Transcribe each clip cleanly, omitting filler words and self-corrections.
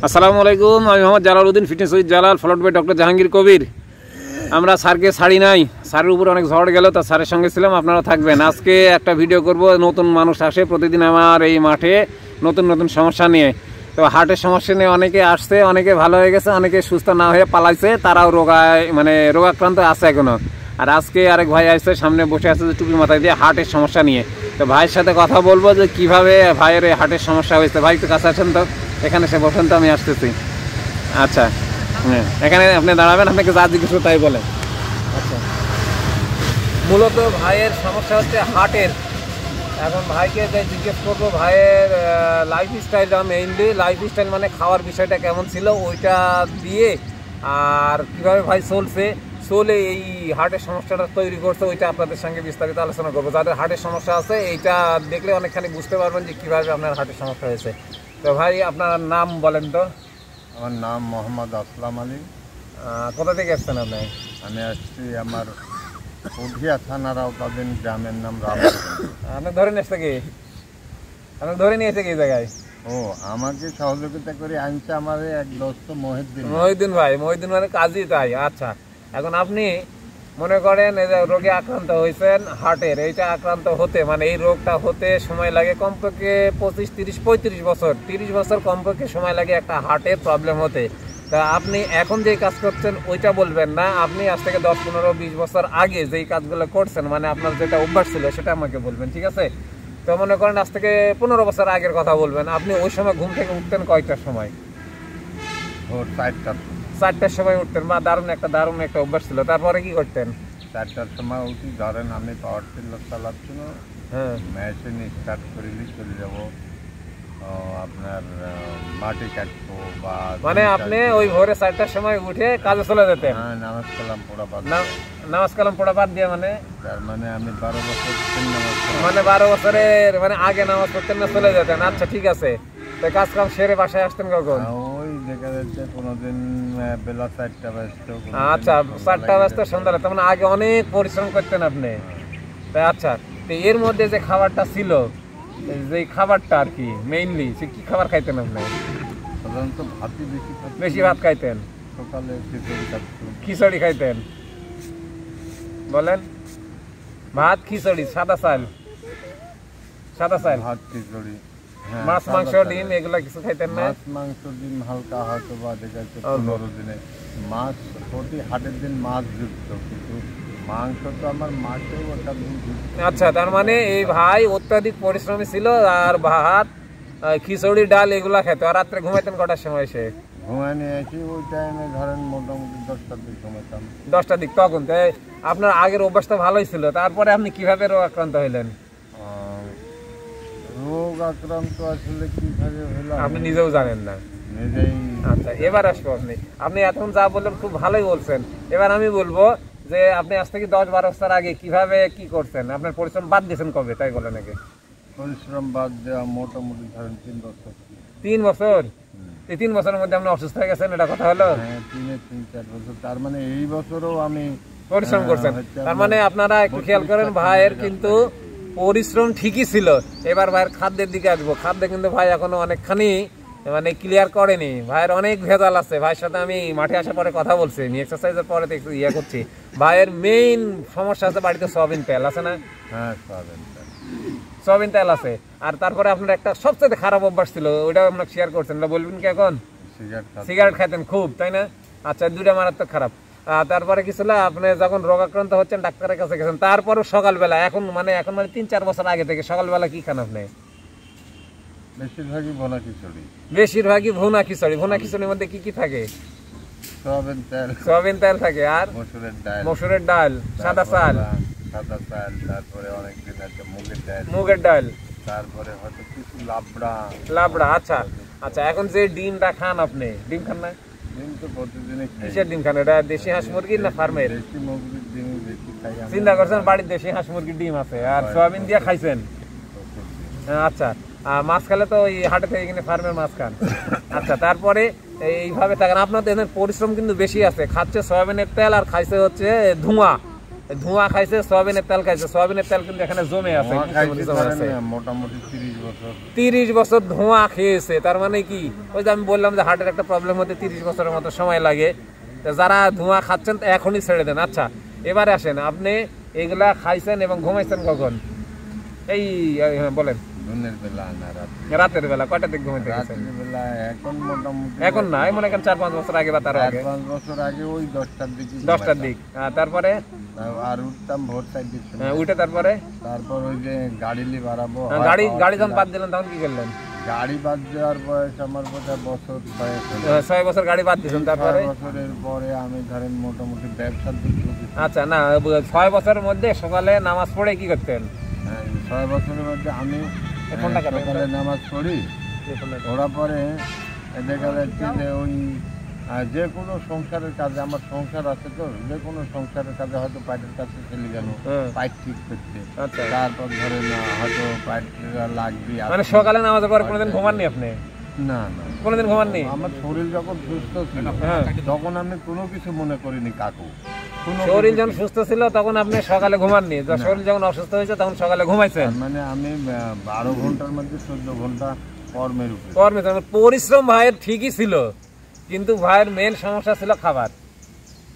আসসালামু আলাইকুম, আমি Mohammad Jalaluddin, fitness with Jalal, followed by doctor Jahangir Kabir. আমরা স্যারকে ছাড়ি নাই, স্যারের উপর অনেক ঝড় গেল, তা স্যারের সঙ্গে ছিলাম। আপনারা থাকবেন। আজকে একটা ভিডিও করব। নতুন মানুষ আসে প্রতিদিন আমার এই মাঠে নতুন নতুন সমস্যা নিয়ে। তো হার্টের সমস্যা নিয়ে অনেকে আসছে, অনেকে ভালো হয়ে গেছে, অনেকে সুস্থ না হয়ে পালাইছে, তারাও রোগাক্রান্ত আছে এখনো। আর আজকে আরেক ভাই আসছে, সামনে বসে আছে যে টুপি মাথায় দিয়ে, হার্টের সমস্যা নিয়ে। তো ভাইয়ের সাথে কথা বলবো যে কীভাবে ভাইয়ের এই হার্টের সমস্যা হয়েছে। ভাই একটু কাছে আসেন তো, এখানে সে বসেন তো, আমি আসতেছি। আচ্ছা, হ্যাঁ, এখানে আপনি দাঁড়াবেন, আপনাকে যা জিজ্ঞেস তাই বলেন। আচ্ছা, মূলত ভাইয়ের সমস্যা হচ্ছে হার্টের। এখন ভাইকে যে জিজ্ঞেস করবো ভাইয়ের লাইফস্টাইলটা, মেইনলি লাইফস্টাইল মানে খাওয়ার বিষয়টা কেমন ছিল ওইটা দিয়ে, আর কীভাবে ভাই চলে এই হার্টের সমস্যাটা তৈরি করছে ওইটা আপনাদের সঙ্গে বিস্তারিত আলোচনা করবো। যাদের হার্টের সমস্যা আছে এইটা দেখলে অনেকখানি বুঝতে পারবেন যে কীভাবে আপনার হার্টের সমস্যা হয়েছে। তো ভাই আপনার নাম বলেন তো। আমার নাম মোহাম্মদ আসলাম আলী। কোথা থেকে আসছেন আপনি? আমি আসছি আমার পুঠিয়া থানার আওতাধীন গ্রামের নাম রাম। আপনি ধরে নিয়ে এসছে কি? আপনি ধরে নিয়ে এসে কি জায়গায়? ও, আমাকে সহযোগিতা করে আনছে আমার এক দোস্ত মহিউদ্দিন ভাই। মহিউদ্দিন মানে কাজী, তাই? আচ্ছা, এখন আপনি মনে করেন এই যে রোগে আক্রান্ত হয়েছেন হার্টের, এইটা আক্রান্ত হতে মানে এই রোগটা হতে সময় লাগে কমপক্ষে 25, 30, 35 বছর, 30 বছর কমপক্ষে সময় লাগে একটা হার্টের প্রবলেম হতে। তা আপনি এখন যেই কাজ করছেন ওইটা বলবেন না, আপনি আজ থেকে 10, 15, 20 বছর আগে যেই কাজগুলো করছেন, মানে আপনার যেটা অভ্যাস ছিল সেটা আমাকে বলবেন, ঠিক আছে? তো মনে করেন আজ থেকে 15 বছর আগের কথা বলবেন। আপনি ওই সময় ঘুম থেকে উঠতেন কয়টার সময়? ভোর 4টার সময় উঠতেন, বা দারুণ একটা অভ্যাস ছিল। তারপরে কি করতেন? 4টার সময় উঠি, ধরেন আমি পাওয়ার টিলার চালাচ্ছি না, হ্যাঁ, মেশিন স্টার্ট করিলি চলে যাবো আপনার মাটি কাটবো বা মানে আপনি ওই ভোরে 4টার সময় উঠে কাজে চলে যেতেন? হ্যাঁ, নামাজ কালাম পড়া বাদ দিয়ে, মানে তার মানে আমি 12 বছর নামাজ মানে 12 বছরের মানে আগে নামাজ পড়তেন না, চলে যেতেন। আচ্ছা, ঠিক আছে। তো কাজ কাম সেরে বাসায় আসতেন কখন? ওই দেখা যাচ্ছে কোনোদিন বেলা 4টা বাজতো। আচ্ছা, 4টা বাজতো সন্ধ্যাবেলা, তার মানে আগে অনেক পরিশ্রম করতেন আপনি। তাই? আচ্ছা, তো এর মধ্যে যে খাবারটা ছিল, যে খাবারটা আর কি মেইনলি, সে কি খাবার খাইতেন আপনি? সাধারণত ভাতই বেশি ভাত খাইতেন? সকালে খিচুড়ি খাইতেন? বলেন, ভাত খিচুড়ি, সাদা চাল ভাত খিচুড়ি, মাছ মাংস ডিম এগুলা কিছু খাইতেন না? মাছ মাংস ডিম হালকা হয়তো বা দেখা যাচ্ছে 15 দিনে মাছ, প্রতি হাটের দিন মাছ যুক্ত, কিন্তু মাংস তো আমার মাছেও একটা দিন যুক্ত। আচ্ছা, তার মানে এই ভাই অত্যাধিক পরিশ্রমী ছিল, আর ভাত খিচুড়ি ডাল এগুলা খেত। আর রাত্রে ঘুমাইতেন কটার সময়? এসে ঘুমায় নিয়ে আসি ওই টাইমে ধরেন মোটামুটি 10টার দিক ঘুমাইতাম। 10টার দিক। তখন আপনার আগের অভ্যাসটা ভালোই ছিল, তারপরে আপনি কিভাবে রোগ আক্রান্ত হইলেন? রোগ আক্রান্ত আসলে কিভাবে হলাম আপনি নিজেও জানেন না, নিজেই। আচ্ছা, এবার আসবো। আপনি এখন যা বললেন খুব ভালোই বলছেন। এবার আমি বলবো যে আপনি আজ থেকে 10-12 বছর আগে কিভাবে কি করছেন, আপনার পরিশ্রম বাদ দিয়েছেন কবে, তাই বলেন নাকি? পরিশ্রম বাদ দেওয়া মোটামুটি ধরেন 3 বছর। 3 বছর? এই 3 বছরের মধ্যে আপনি অসুস্থ হয়ে গেছেন, এটা কথা হলো? হ্যাঁ, 3-4 বছর। তার মানে এই বছরও আমি পরিশ্রম করছেন। তার মানে আপনারা একটু খেয়াল করেন, ভাইয়ের কিন্তু পরিশ্রম ঠিকই ছিল। এবার ভাইয়ের খাদ্যের দিকে আসবো। খাদ্যে কিন্তু ভাই এখনো অনেকখানি মানে ক্লিয়ার করেনি। ভাইয়ের অনেক ভেজাল আছে। ভাইয়ের সাথে আমি মাঠে আসার পরে কথা বলছি, এক্সারসাইজের পরে একটু করছি। ভাইয়ের মেইন সমস্যা আছে বাড়িতে সয়াবিন তেল আছে না? হ্যাঁ, সয়াবিন তেল আছে। আর তারপরে আপনার একটা সবচেয়ে খারাপ অভ্যাস ছিল, ওইটা আপনাকে শেয়ার করছেন, ওটা বলবেন কি এখন? সিগারেট খাইতেন খুব, তাই না? আচ্ছা, দুইটা মারাত্মক খারাপ। তারপরে কি ছিল, আপনি যখন রোগাক্রান্ত হচ্ছেন ডাক্তারের কাছে গেছেন, তারপরে সকালবেলা এখন মানে 3-4 বছর আগে থেকে সকালবেলা কি খান আপনি? বেশিরভাগই ভুনা খিচুড়ি। ভুনা খিচুড়ির মধ্যে কি কি থাকে? সয়াবিন তেল থাকে, আর মসুরের ডাল, সাদা চাল, তারপরে অনেকদিন আছে মুগের ডাল, তারপরে হয়তো কিছু লাবড়া। আচ্ছা আচ্ছা, এখন যে ডিমটা খান আপনি, ডিম খান না? ডিম তো প্রতিদিনই খাই। কিসের ডিম খান? এটা দেশি হাঁস মুরগির না ফার্মের? দেশি মুরগির ডিম বেশি খাই। চিন্তা করছেন বাড়ির দেশি হাঁস মুরগির ডিম আছে, আর সয়াবিন দিয়ে খাইছেন? আচ্ছা, মাছ খেলে তো ওই হাটে থেকে কিনে ফার্মের মাছ খান। আচ্ছা, তারপরে এইভাবে থাকেন। আপনার দেখেন পরিশ্রম কিন্তু বেশি আছে। খাচ্ছে সয়াবিনের তেল আর খাইছে হচ্ছে ধোঁয়া, ধোঁয়া খাইছে, সয়াবিনের তেল খাইছে, সয়াবিনের তেল কিন্তু এখানে জমে আছে, মোটামুটি 30 বছর ধোঁয়া খেয়েছে। তার মানে কি, ওই যে আমি বললাম যে হার্টের একটা প্রবলেম হতে 30 বছরের মতো সময় লাগে। যারা ধোঁয়া খাচ্ছেন এখনই ছেড়ে দেন। আচ্ছা এবারে আসেন, আপনি এগুলা খাইছেন এবং ঘুমাইছেন কখন? এই বলেন। রাতের বেলা কয়টা থেকে ঘুমাইতে গেছেন? এখন না, মনে করেন 4-5 বছর আগে বা তার আগে? 5 বছর আগে ওই 10টার দিকে। 10টার দিক। তারপরে আর উঠতাম ভোর 4 দিক। উঠে তারপর ওই যে গাড়ি লি বাড়াবো। গাড়ি যখন বাদ দিলেন তখন কি করলেন? গাড়ি বাদ দেওয়ার বয়স আমার বোধহয় বছর 6 বছর গাড়ি বাদ দিয়েছেন। তারপরে বছরের পরে আমি ধরেন মোটামুটি ব্যবসার দিক। আচ্ছা না, 6 বছরের মধ্যে সকালে নামাজ পড়ে কি করতেন? 6 বছরের মধ্যে আমি সকালে নামাজ পড়ি, ওরা পরে দেখা যাচ্ছে যে ওই যে কোনো সংসারের কাজে, আমার সংসার আছে তো, যে কোনো সংসারের কাজে হয়তো পাইটের কাছে চলে গেল, পাইট ঠিক করতে। তারপর ধরেন হয়তো পাইট লাগবে। মানে সকালে নামাজের পর কোনোদিন ঘুমাননি আপনি? না না, কোনোদিন ঘুমাননি? আমার শরীর যখন সুস্থ ছিল তখন আমি কোনো কিছু মনে করিনি কাকু। শরীর যখন সুস্থ ছিল তখন আপনি সকালে ঘুমাননি, শরীর যখন অসুস্থ হয়েছে তখন সকালে ঘুমাইছেন? মানে আমি 12 ঘন্টার মধ্যে 14 ঘন্টা কর্মের উপরে। পরিশ্রম ভাইয়ের ঠিকই ছিল, কিন্তু ভাইয়ের মেন সমস্যা ছিল খাবার।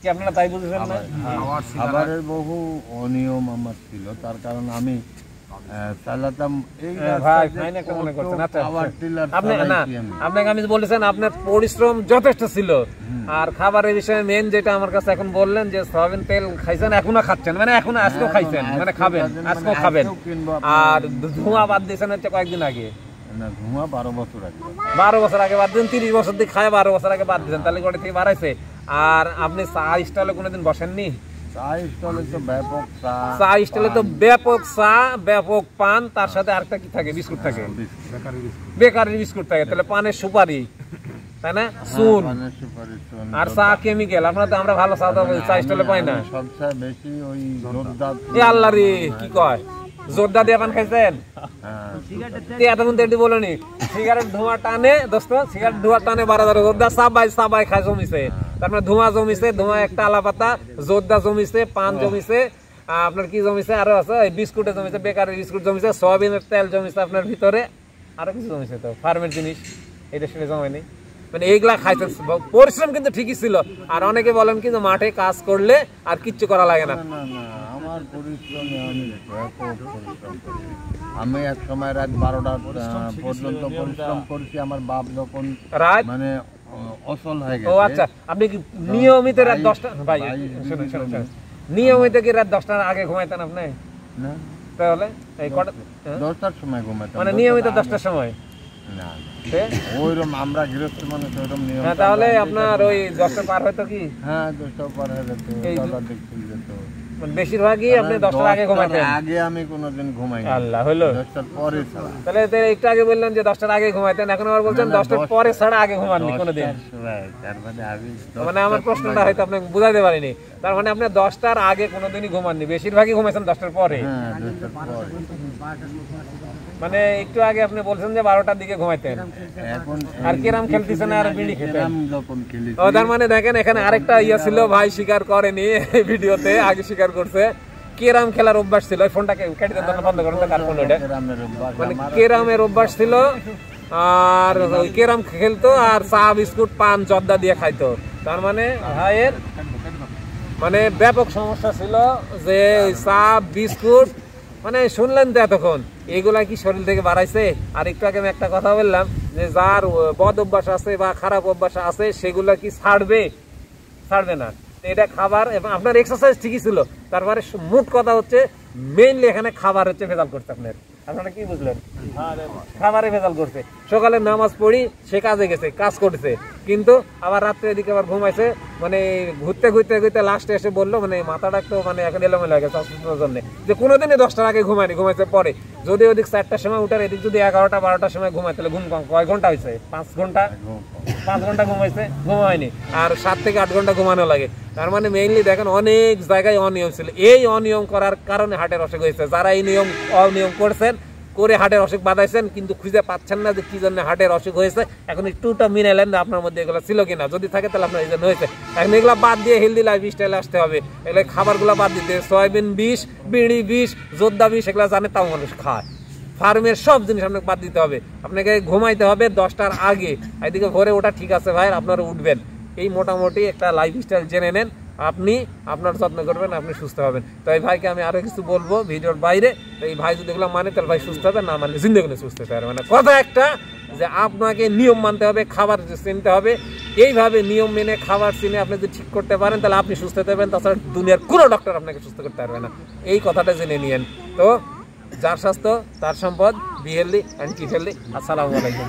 কি আপনারা তাই বুঝেছেন না? খাবারের বহু অনিয়ম আমার ছিল, তার কারণ আমি চালাতাম এই ভাই ফাইন একটা মনে করছেন। আচ্ছা আপনি না, আপনাকে আমি বলেছেন আপনার পরিশ্রম যথেষ্ট ছিল, আর খাবারের বিষয়ে মেন যেটা আমার কাছে এখন বললেন যে সয়াবিন তেল খাইছেন, এখনো খাচ্ছেন, মানে এখনো আজকেও খাইছেন, মানে খাবেন, আজকেও খাবেন। আর ধোঁয়া বাদ দিয়েছেন হচ্ছে কয়েকদিন আগে। না, ধোঁয়া 12 বছর আগে। 12 বছর আগে বাদ দিন, 30 বছর দিয়ে খায় 12 বছর আগে বাদ দিয়েছেন, তাহলে গোটা থেকে বাড়াইছে। আর আপনি চা স্টলে কোনোদিন বসেননি? চা স্টলে তো ব্যাপক চা, ব্যাপক পান, তার সাথে আরেকটা কি থাকে? বিস্কুট থাকে, বেকারি বিস্কুট থাকে। তাহলে পানের সুপারি, তাই না? চুন আর চা কেমিক্যাল। আমরা ভালো চা চা স্টলে পাই না। সবচেয়ে বেশি ওই জোরদা। এ আল্লাহ রে, কি কয়, জোরদা দিয়ে পান খাইছেন? এতক্ষণ তো এটি বলেনি। সিগারেট ধোঁয়া টানে দোস্ত, সিগারেট ধোঁয়া টানে 12 জোরদা সাবাই খায় জমিছে। তারপরে ধোঁয়া জমিছে, ধোঁয়া একটা আলাপাতা, জোরদা জমিছে, পান জমিছে, আপনার কি জমিছে আরো আছে, বিস্কুটে জমিছে, বেকারি বিস্কুট জমিছে, সয়াবিনের তেল জমিছে আপনার ভিতরে, আরো কিছু জমিছে তো ফার্মের জিনিস, এটা সেটা জমায়নি। মানে এইগুলা খাইতে পরিশ্রম কিন্তু ঠিকই ছিল। আর অনেকে বলেন কি যে মাঠে কাজ করলে আর কিচ্ছু করা লাগে না। আমার পরিশ্রমে আমি ব্যাপক পরিশ্রম করি। আমি এক সময় রাত 12টা পর্যন্ত পরিশ্রম করেছি। আমার বাপ যখন মানে অচল হয়ে গেছে। ও আচ্ছা, আপনি কি নিয়মিত রাত 10টা, ভাই শুনুন, নিয়মিত কি রাত 10টার আগে ঘুমাইতেন আপনি? না। তাহলে এই কটা? 10টার সময় ঘুমাইতাম। মানে নিয়মিত 10টার সময়? না, ওইরকম আমরা গৃহস্থ মানুষ, ওইরকম নিয়ম। তাহলে আপনার ওই 10টা পার হয়তো কি? হ্যাঁ, 10টা পার হয়ে যেত, দাদা দেখতে যেত। বেশিরভাগই আপনি 10টার আগে ঘুমাইতেন? আগে আমি কোনোদিন ঘুমাই না। আল্লাহ হলো 10টার পরে ছাড়া। তাহলে একটু আগে বললেন যে 10টার আগে ঘুমাইতেন, এখন আবার বলছেন 10টার পরে ছাড়া আগে ঘুমাননি কোনোদিন। মানে আমার প্রশ্নটা হয়তো আপনাকে বুঝাইতে পারিনি। তার মানে আপনি 10টার আগে কোনোদিনই ঘুমাননি, বেশিরভাগই ঘুমাইছেন 10টার পরে। মানে একটু আগে আপনি বলছেন যে 12টার দিকে ঘুমাইতেন। আর কিরাম খেলতেছেন আর বিড়ি খেতেন। ও তার মানে দেখেন এখানে আরেকটা ইয়া ছিল, ভাই স্বীকার করেনি ভিডিওতে, আগে স্বীকার করছে। কেরাম খেলার অভ্যাস ছিল, ওই ফোনটাকে কেটে দেন, বন্ধ করেন, কার ফোন ওটা? মানে কেরামের অভ্যাস ছিল, আর ওই কেরাম খেলতো, আর চা বিস্কুট পান জর্দা দিয়ে খাইতো। তার মানে ভাইয়ের মানে ব্যাপক সমস্যা ছিল যে চা বিস্কুট, মানে শুনলেন তো এতক্ষণ, এগুলা কি শরীর থেকে বাড়াইছে? আর একটু আগে আমি একটা কথা বললাম যে যার বদ অভ্যাস আছে বা খারাপ অভ্যাস আছে সেগুলা কি ছাড়বে? ছাড়বে না। এটা খাবার এবং আপনার এক্সারসাইজ ঠিকই ছিল, তারপরে মোট কথা হচ্ছে মেইনলি এখানে খাবার হচ্ছে ভেজাল করছে। আপনারা কি বুঝলেন? খাবারে ভেজাল করছে। সকালে নামাজ পড়ি, সে কাজে গেছে, কাজ করছে, কিন্তু আবার রাত্রে এদিকে আবার ঘুমাইছে। মানে ঘুরতে লাস্টে এসে বললো, মানে মাথাটা একটু মানে এখন এলোমেলো হয়ে গেছে অসুস্থতার জন্য, যে কোনোদিনই 10টার আগে ঘুমায়নি, ঘুমাইছে পরে। যদি ওদিক 4টার সময় উঠার, এদিক যদি 11টা 12টার সময় ঘুমায়, তাহলে ঘুম কয় ঘন্টা হয়েছে? 5 ঘন্টা ঘুমাইছে, ঘুমায়নি। আর 7 থেকে 8 ঘন্টা ঘুমানো লাগে। তার মানে মেইনলি দেখেন অনেক জায়গায় অনিয়ম ছিল। এই অনিয়ম করার কারণে হার্টের অসুখ হয়েছে। যারা এই অনিয়ম করছেন করে হার্টের অসুখ বাঁধাইছেন, কিন্তু খুঁজে পাচ্ছেন না যে কি জন্য হার্টের অসুখ হয়েছে। এখন একটুটা মিনাইলেন যে আপনার মধ্যে এগুলো ছিল কিনা, যদি থাকে তাহলে আপনার এই জন্য হয়েছে। এখন এগুলো বাদ দিয়ে হেলদি লাইফ স্টাইলে আসতে হবে, এগুলো খাবারগুলো বাদ দিতে। সয়াবিন বিষ, বিড়ি বিষ, যোদ্ধা বিষ, এগুলো জানে তাও মানুষ খায়। ফার্মের সব জিনিস আপনাকে বাদ দিতে হবে, আপনাকে ঘুমাইতে হবে 10টার আগে। এদিকে ভোরে ওটা ঠিক আছে ভাই, আপনারা উঠবেন। এই মোটামুটি একটা লাইফ স্টাইল জেনে নেন, আপনি আপনার যত্ন করবেন, আপনি সুস্থ হবেন। তো এই ভাইকে আমি আরো কিছু বলবো ভিডিওর বাইরে। এই ভাই যদি এগুলো মানে তাহলে ভাই সুস্থ হবে, না মানে জিন্দগি সুস্থ হতে পারবে না। কথা একটা যে আপনাকে নিয়ম মানতে হবে, খাবার চিনতে হবে। এইভাবে নিয়ম মেনে খাবার চিনে আপনি যদি ঠিক করতে পারেন তাহলে আপনি সুস্থ হতে পারবেন, তাছাড়া দুনিয়ার কোনো ডক্টর আপনাকে সুস্থ করতে পারবে না। এই কথাটা জেনে নিয়েন। তো যার স্বাস্থ্য তার সম্পদ, be healthy and keep healthy. আসসালামু আলাইকুম।